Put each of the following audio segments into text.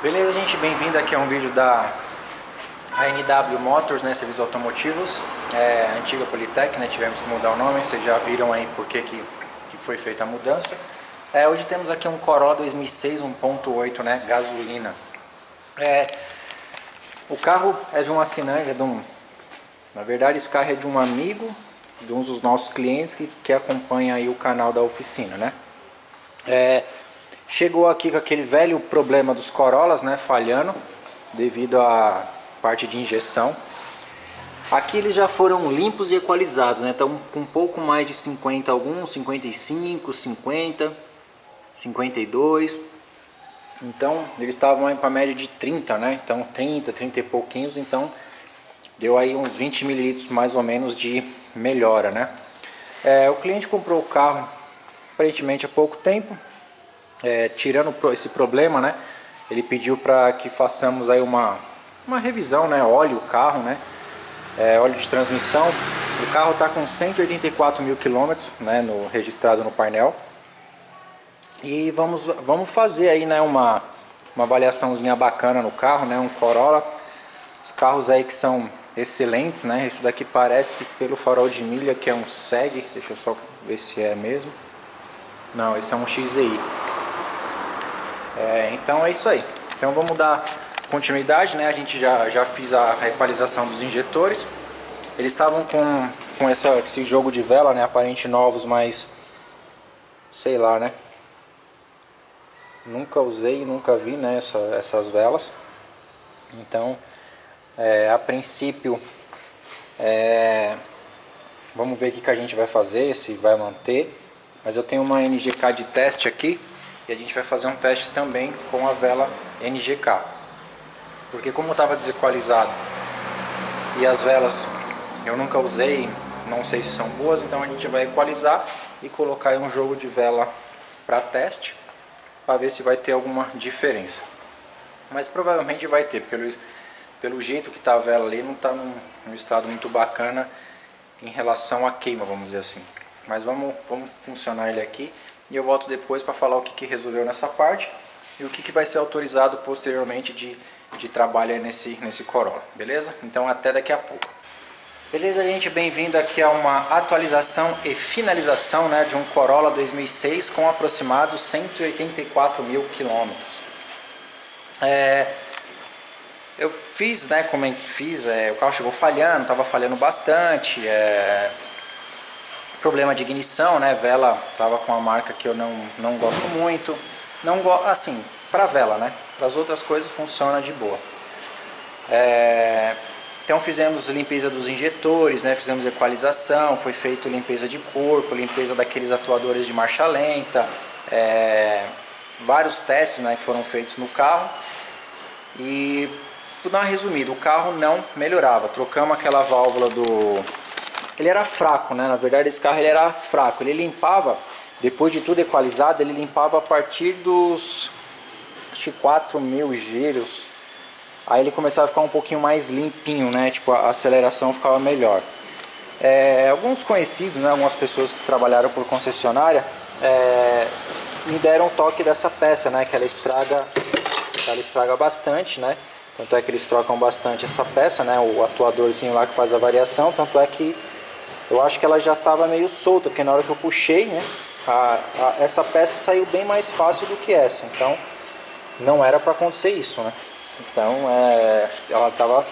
Beleza, gente? Bem-vindo aqui a um vídeo da ANW Motors, né? Serviços automotivos, antiga Politec, né? Tivemos que mudar o nome, vocês já viram aí por que foi feita a mudança. Hoje temos aqui um Corolla 2006 1.8, né? Gasolina. O carro é de um assinante, na verdade esse carro é de um amigo, de um dos nossos clientes que acompanha aí o canal da oficina, né? Chegou aqui com aquele velho problema dos Corollas, né, falhando devido à parte de injeção. Aqui eles já foram limpos e equalizados, né? Estão com um pouco mais de 50 alguns, 55, 50, 52. Então eles estavam aí com a média de 30, né? Então 30 e pouquinhos, então deu aí uns 20 mililitros mais ou menos de melhora, né? O cliente comprou o carro aparentemente há pouco tempo. Tirando esse problema, né, ele pediu para que façamos aí uma revisão, né, óleo o carro, né, óleo de transmissão. O carro está com 184 mil quilômetros, né, registrado no painel. E vamos fazer aí, né, uma avaliaçãozinha bacana no carro, né, um Corolla. Os carros aí que são excelentes, né, esse daqui parece pelo farol de milha que é um SEG, deixa eu só ver se é mesmo. Não, esse é um XEI. Então é isso aí. Então vamos dar continuidade, né? A gente já fiz a equalização dos injetores. Eles estavam com esse jogo de vela, né? Aparente novos, mas sei lá, né? Nunca usei, nunca vi, né? Essas velas. Então, a princípio, vamos ver o que a gente vai fazer, se vai manter. Mas eu tenho uma NGK de teste aqui. E a gente vai fazer um teste também com a vela NGK. Porque como estava desequalizado e as velas eu nunca usei, não sei se são boas, então a gente vai equalizar e colocar aí um jogo de vela para teste, para ver se vai ter alguma diferença. Mas provavelmente vai ter, porque pelo jeito que está a vela ali não está num estado muito bacana em relação à queima, vamos dizer assim. Mas vamos funcionar ele aqui. E eu volto depois para falar o que resolveu nessa parte e o que vai ser autorizado posteriormente de trabalho aí nesse Corolla, beleza? Então até daqui a pouco. Beleza, gente? Bem-vindo aqui a uma atualização e finalização, né, de um Corolla 2006 com aproximados 184 mil quilômetros. Eu fiz, né, como eu fiz, o carro chegou falhando, estava falhando bastante, problema de ignição, né? Vela tava com uma marca que eu não gosto muito. Assim, para vela, né? Para as outras coisas funciona de boa. Então fizemos limpeza dos injetores, né? Fizemos equalização, foi feito limpeza de corpo, limpeza daqueles atuadores de marcha lenta, vários testes, né, que foram feitos no carro. E vou dar uma resumida, o carro não melhorava. Trocamos aquela válvula ele era fraco, né? Na verdade esse carro ele era fraco. Ele limpava, depois de tudo equalizado, ele limpava a partir dos 4 mil giros. Aí ele começava a ficar um pouquinho mais limpinho, né? Tipo, a aceleração ficava melhor. Alguns conhecidos, né? Algumas pessoas que trabalharam por concessionária me deram um toque dessa peça, né? Que ela estraga bastante, né? Tanto é que eles trocam bastante essa peça, né? O atuadorzinho lá que faz a variação. Tanto é que eu acho que ela já estava meio solta, porque na hora que eu puxei, né, essa peça saiu bem mais fácil do que essa. Então não era para acontecer isso, né? Então ela estava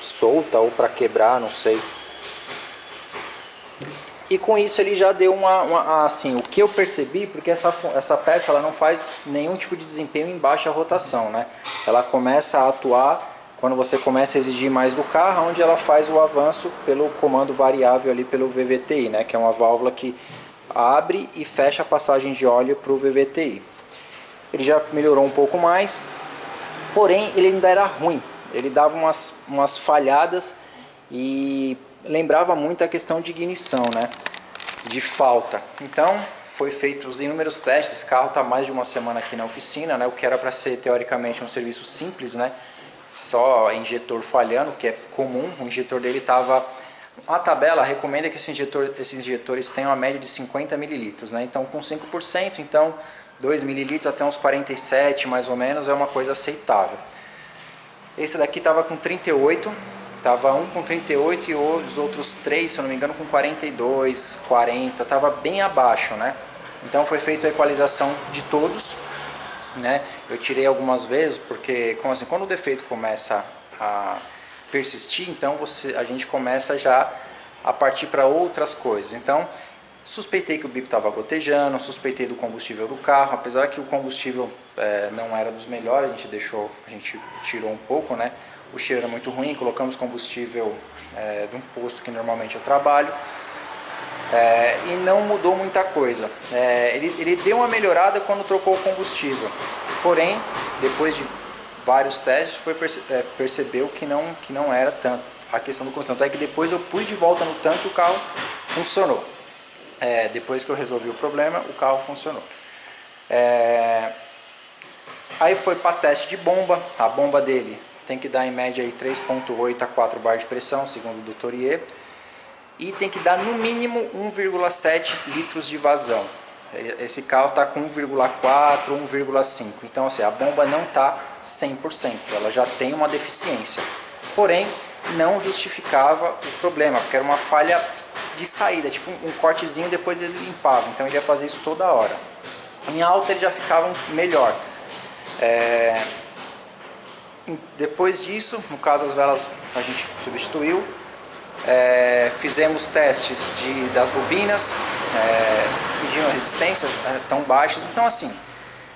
solta ou para quebrar, não sei. E com isso ele já deu assim, o que eu percebi, porque essa peça ela não faz nenhum tipo de desempenho em baixa rotação, né? Ela começa a atuar quando você começa a exigir mais do carro, onde ela faz o avanço pelo comando variável ali pelo VVTI, né? Que é uma válvula que abre e fecha a passagem de óleo para o VVTI. Ele já melhorou um pouco mais, porém ele ainda era ruim. Ele dava umas falhadas e lembrava muito a questão de ignição, né? De falta. Então foi feito os inúmeros testes. Esse carro está mais de uma semana aqui na oficina, né? O que era para ser teoricamente um serviço simples, né? Só injetor falhando, que é comum. O injetor dele estava... A tabela recomenda que esses injetores tenham uma média de 50 mililitros, né? Então com 5%, então 2 ml até uns 47 mais ou menos é uma coisa aceitável. Esse daqui estava com 38, tava um com 38 e os outros 3, se eu não me engano, com 42, 40, tava bem abaixo, né? Então foi feita a equalização de todos, né? Eu tirei algumas vezes porque, como assim, quando o defeito começa a persistir, então a gente começa já a partir para outras coisas. Então suspeitei que o bico estava gotejando, suspeitei do combustível do carro, apesar que o combustível não era dos melhores, a gente tirou um pouco, né? O cheiro era muito ruim, colocamos combustível de um posto que normalmente eu trabalho, e não mudou muita coisa. Ele deu uma melhorada quando trocou o combustível, porém, depois de vários testes, percebeu que não era tanto a questão do combustível. Tanto é que depois eu pus de volta no tanque e o carro funcionou. Depois que eu resolvi o problema, o carro funcionou. Aí foi para teste de bomba. A bomba dele tem que dar em média 3,8 a 4 bar de pressão, segundo o Dr. Iê. E tem que dar no mínimo 1,7 litros de vazão. Esse carro está com 1,4, 1,5. Então assim, a bomba não está 100%, ela já tem uma deficiência. Porém, não justificava o problema, porque era uma falha de saída, tipo um cortezinho, depois ele limpava. Então ele ia fazer isso toda hora. Em alta ele já ficava melhor. Depois disso, no caso as velas a gente substituiu. Fizemos testes das bobinas, medindo resistências tão baixas. Então assim,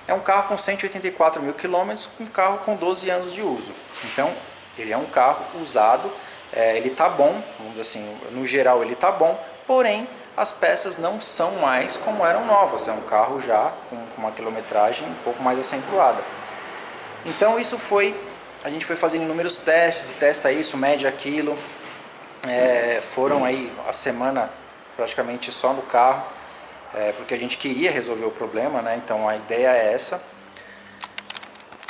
é um carro com 184 mil quilômetros, um carro com 12 anos de uso. Então ele é um carro usado, ele tá bom, vamos dizer assim, no geral ele tá bom, porém as peças não são mais como eram novas, é um carro já com uma quilometragem um pouco mais acentuada. Então a gente foi fazendo inúmeros testes, testa isso, mede aquilo. Foram aí a semana praticamente só no carro, porque a gente queria resolver o problema, né? Então a ideia é essa.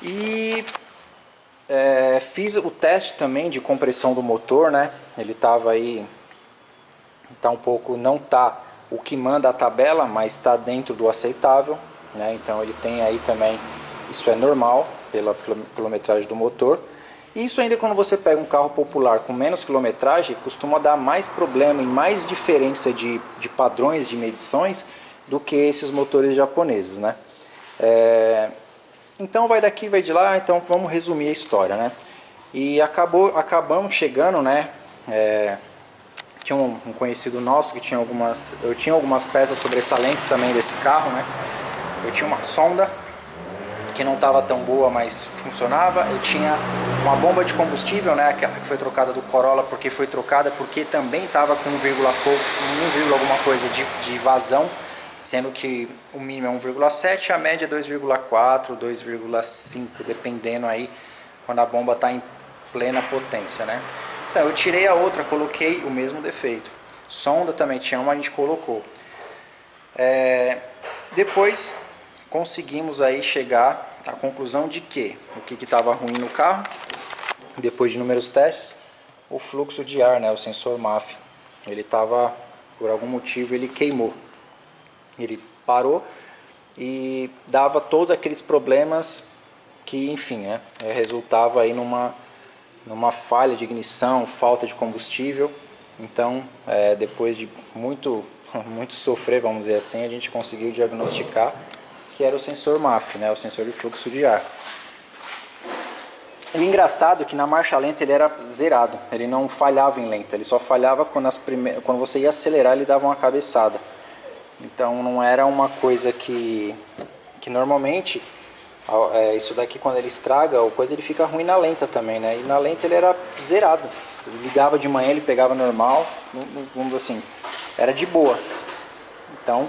E fiz o teste também de compressão do motor, né? Ele estava aí, tá um pouco, não tá o que manda a tabela, mas está dentro do aceitável, né? Então ele tem aí também, isso é normal pela quilometragem do motor. Isso ainda quando você pega um carro popular com menos quilometragem, costuma dar mais problema e mais diferença de padrões de medições do que esses motores japoneses, né? Então vai daqui, vai de lá, então vamos resumir a história, né? E acabamos chegando, né? Tinha um conhecido nosso que eu tinha algumas peças sobressalentes também desse carro, né? Eu tinha uma sonda que não estava tão boa, mas funcionava. Eu tinha uma bomba de combustível, né, que foi trocada do Corolla, porque foi trocada porque também estava com 1, alguma coisa de vazão, sendo que o mínimo é 1,7, a média é 2,4, 2,5, dependendo aí quando a bomba está em plena potência, né? Então eu tirei a outra, coloquei o mesmo defeito. Sonda também tinha uma, a gente colocou. Depois conseguimos aí chegar à conclusão de que o que estava ruim no carro, depois de inúmeros testes, o fluxo de ar, né, o sensor MAF, ele estava, por algum motivo, ele queimou. Ele parou e dava todos aqueles problemas que, enfim, né, resultava aí numa falha de ignição, falta de combustível. Então, depois de muito sofrer, vamos dizer assim, a gente conseguiu diagnosticar que era o sensor MAF, né, o sensor de fluxo de ar. O engraçado é que na marcha lenta ele era zerado, ele não falhava em lenta, ele só falhava quando você ia acelerar, ele dava uma cabeçada. Então não era uma coisa que normalmente, isso daqui quando ele estraga, ou coisa, ele fica ruim na lenta também, né? E na lenta ele era zerado, ligava de manhã, ele pegava normal, vamos assim, era de boa. Então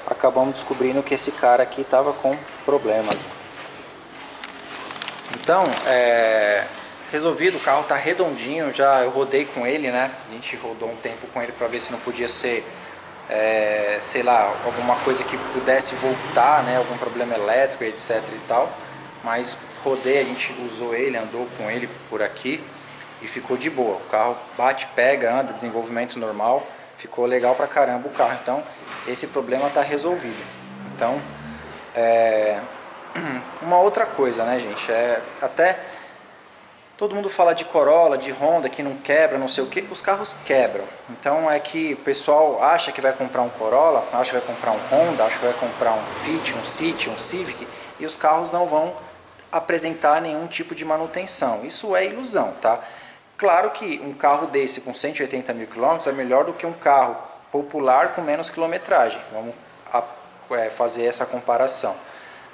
acabamos descobrindo que esse cara aqui estava com problema. Então, resolvido, o carro está redondinho, eu rodei com ele, né? A gente rodou um tempo com ele para ver se não podia ser, sei lá, alguma coisa que pudesse voltar, né? Algum problema elétrico, etc e tal. Mas rodei, a gente usou ele, andou com ele por aqui e ficou de boa. O carro bate, pega, anda, desenvolvimento normal, ficou legal pra caramba o carro. Então, esse problema está resolvido. Então, Uma outra coisa, né, gente, até todo mundo fala de Corolla, de Honda, que não quebra, não sei o que, os carros quebram. Então é que o pessoal acha que vai comprar um Corolla, acha que vai comprar um Honda, acha que vai comprar um Fit, um City, um Civic, e os carros não vão apresentar nenhum tipo de manutenção. Isso é ilusão, tá? Claro que um carro desse com 180 mil quilômetros é melhor do que um carro popular com menos quilometragem. Vamos fazer essa comparação.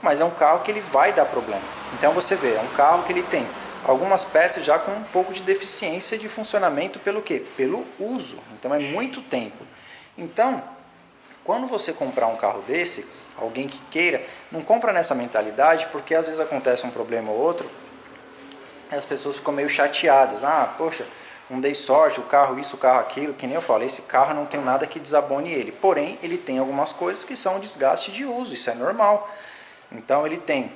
Mas é um carro que ele vai dar problema. Então você vê, é um carro que ele tem algumas peças já com um pouco de deficiência de funcionamento. Pelo quê? Pelo uso. Então é muito tempo. Então, quando você comprar um carro desse, alguém que queira, não compra nessa mentalidade, porque às vezes acontece um problema ou outro, e as pessoas ficam meio chateadas. Ah, poxa, não dei sorte, o carro isso, o carro aquilo, que nem eu falo, esse carro não tem nada que desabone ele. Porém, ele tem algumas coisas que são desgaste de uso, isso é normal. Então ele tem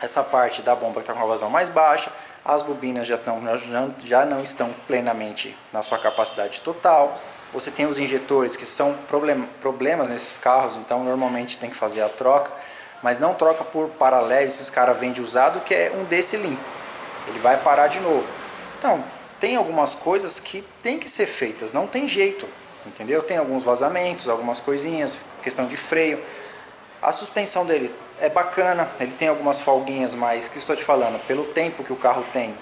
essa parte da bomba que está com uma vazão mais baixa, as bobinas já não estão plenamente na sua capacidade total. Você tem os injetores que são problemas nesses carros, então normalmente tem que fazer a troca, mas não troca por paralelo, esses caras vendem usado, que é um desse limpo, ele vai parar de novo. Então tem algumas coisas que tem que ser feitas, não tem jeito, entendeu? Tem alguns vazamentos, algumas coisinhas, questão de freio. A suspensão dele é bacana, ele tem algumas folguinhas, mas que estou te falando, pelo tempo que o carro tem,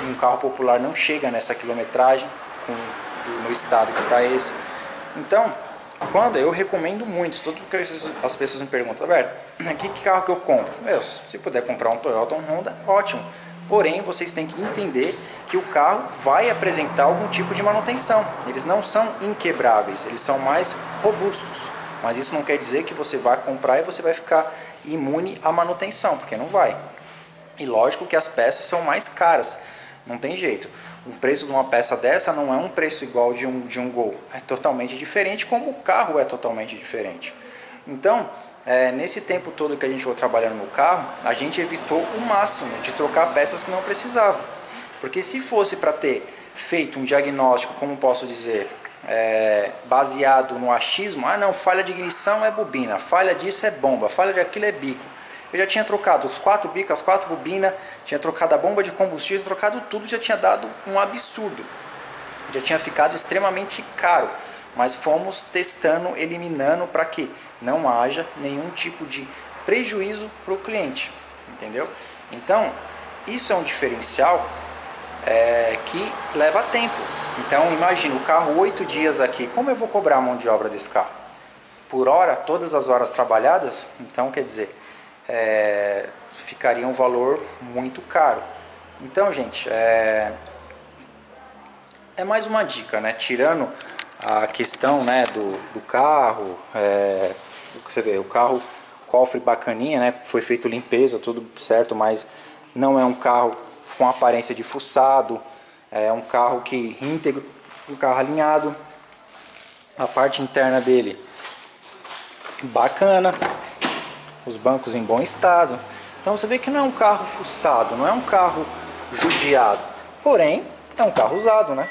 um carro popular não chega nessa quilometragem no estado que está esse. Então, quando eu recomendo muito, tudo que as pessoas me perguntam, Alberto, que carro que eu compro? Meu, se puder comprar um Toyota ou um Honda, ótimo. Porém, vocês têm que entender que o carro vai apresentar algum tipo de manutenção. Eles não são inquebráveis, eles são mais robustos. Mas isso não quer dizer que você vai comprar e você vai ficar imune à manutenção, porque não vai. E lógico que as peças são mais caras, não tem jeito. O preço de uma peça dessa não é um preço igual de um Gol, é totalmente diferente, como o carro é totalmente diferente. Então, nesse tempo todo que a gente foi trabalhando no carro, a gente evitou o máximo de trocar peças que não precisavam. Porque se fosse para ter feito um diagnóstico, como posso dizer, baseado no achismo, ah não, falha de ignição é bobina, falha disso é bomba, falha daquilo é bico. Eu já tinha trocado os 4 bicos, as 4 bobinas, tinha trocado a bomba de combustível, trocado tudo, já tinha dado um absurdo. Já tinha ficado extremamente caro, mas fomos testando, eliminando para que não haja nenhum tipo de prejuízo para o cliente, entendeu? Então, isso é um diferencial que leva tempo. Então imagina, o carro 8 dias aqui, como eu vou cobrar a mão de obra desse carro? Por hora, todas as horas trabalhadas, então quer dizer, ficaria um valor muito caro. Então gente, é mais uma dica, né? Tirando a questão, né, do carro, você vê, o carro, cofre bacaninha, né? Foi feito limpeza, tudo certo, mas não é um carro com aparência de fuçado. É um carro que íntegro, um carro alinhado. A parte interna dele bacana, os bancos em bom estado. Então você vê que não é um carro fuçado, não é um carro judiado, porém é um carro usado, né?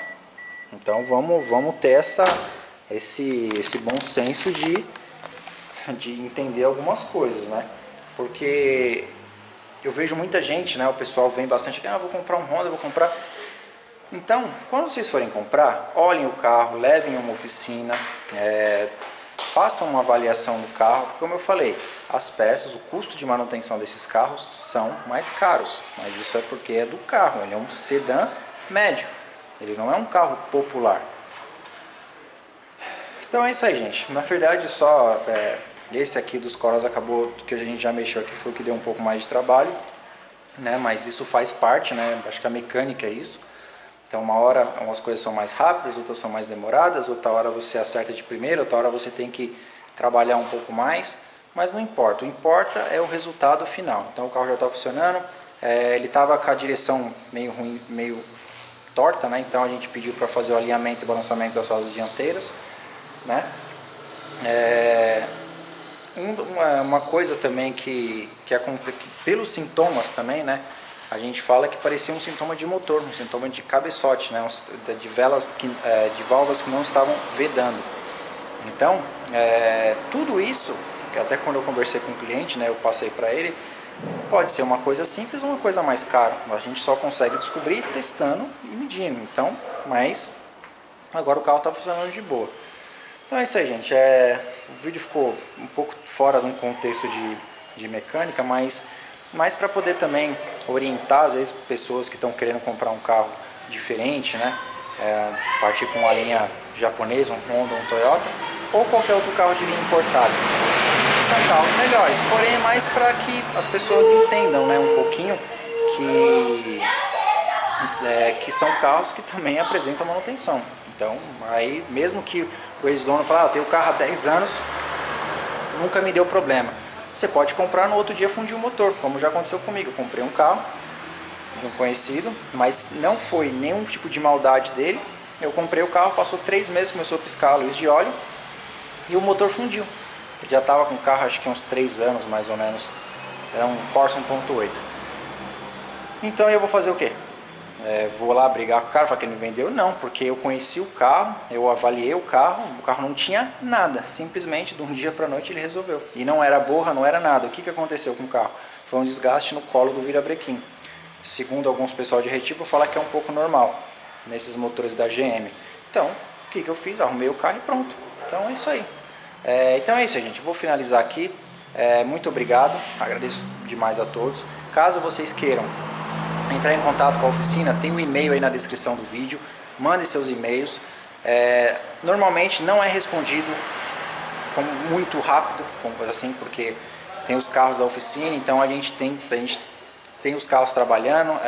Então vamos ter esse bom senso de entender algumas coisas, né? Porque eu vejo muita gente, né? O pessoal vem bastante, vou comprar um Honda, vou comprar. Então, quando vocês forem comprar, olhem o carro, levem a uma oficina, façam uma avaliação no carro, porque como eu falei, as peças, o custo de manutenção desses carros são mais caros, mas isso é porque é do carro, ele é um sedã médio, ele não é um carro popular. Então é isso aí, gente, na verdade só esse aqui dos Corollas acabou, que a gente já mexeu aqui, foi o que deu um pouco mais de trabalho, né? Mas isso faz parte, né? Acho que a mecânica é isso. Então uma hora umas coisas são mais rápidas, outras são mais demoradas, outra hora você acerta de primeira, outra hora você tem que trabalhar um pouco mais, mas não importa, o que importa é o resultado final. Então o carro já está funcionando, ele estava com a direção meio ruim, meio torta, né? Então a gente pediu para fazer o alinhamento e balançamento das rodas dianteiras, né? Uma coisa também que pelos sintomas também, né? A gente fala que parecia um sintoma de motor, um sintoma de cabeçote, né? De válvulas que não estavam vedando. Então, tudo isso porque até quando eu conversei com o cliente, né, eu passei para ele, pode ser uma coisa simples ou uma coisa mais cara. A gente só consegue descobrir testando e medindo. Então, mas agora o carro está funcionando de boa. Então é isso aí, gente. O vídeo ficou um pouco fora de um contexto de mecânica, mas para poder também orientar, às vezes, pessoas que estão querendo comprar um carro diferente, né? Partir com uma linha japonesa, um Honda, um Toyota, ou qualquer outro carro de linha importada. São carros melhores, porém é mais para que as pessoas entendam, né, um pouquinho que são carros que também apresentam manutenção. Então, aí mesmo que o ex-dono fale, eu tenho o carro há 10 anos, nunca me deu problema. Você pode comprar, no outro dia fundir o motor, como já aconteceu comigo. Eu comprei um carro de um conhecido, mas não foi nenhum tipo de maldade dele. Eu comprei o carro, passou 3 meses, começou a piscar a luz de óleo e o motor fundiu. Ele já estava com o carro acho que uns 3 anos mais ou menos. Era um Corsa 1.8. Então eu vou fazer o quê? Vou lá brigar com o cara, falar que ele me vendeu? Não, porque eu conheci o carro, eu avaliei o carro não tinha nada, simplesmente de um dia para a noite ele resolveu. E não era borra, não era nada. O que aconteceu com o carro? Foi um desgaste no colo do virabrequim. Segundo alguns pessoal de Retipo, fala que é um pouco normal nesses motores da GM. Então, o que eu fiz? Arrumei o carro e pronto. Então é isso aí. Então é isso, gente. Vou finalizar aqui. Muito obrigado, agradeço demais a todos. Caso vocês queiram entrar em contato com a oficina, tem um e-mail aí na descrição do vídeo. Mandem seus e-mails. Normalmente não é respondido muito rápido, assim, porque tem os carros da oficina, então a gente tem os carros trabalhando,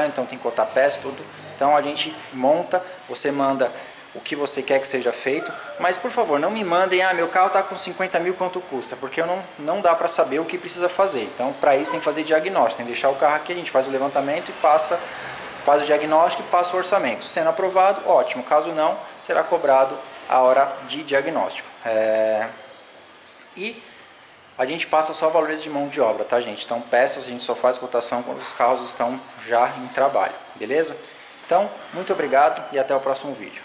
então tem que cotar peça, tudo. Então a gente monta, você manda o que você quer que seja feito, mas por favor não me mandem, meu carro está com 50 mil, quanto custa, porque não dá para saber o que precisa fazer. Então para isso tem que fazer diagnóstico, tem que deixar o carro aqui, a gente faz o levantamento e faz o diagnóstico e passa o orçamento. Sendo aprovado, ótimo, caso não, será cobrado a hora de diagnóstico. E a gente passa só valores de mão de obra, tá, gente? Então peças a gente só faz cotação quando os carros estão já em trabalho, beleza? Então, muito obrigado e até o próximo vídeo.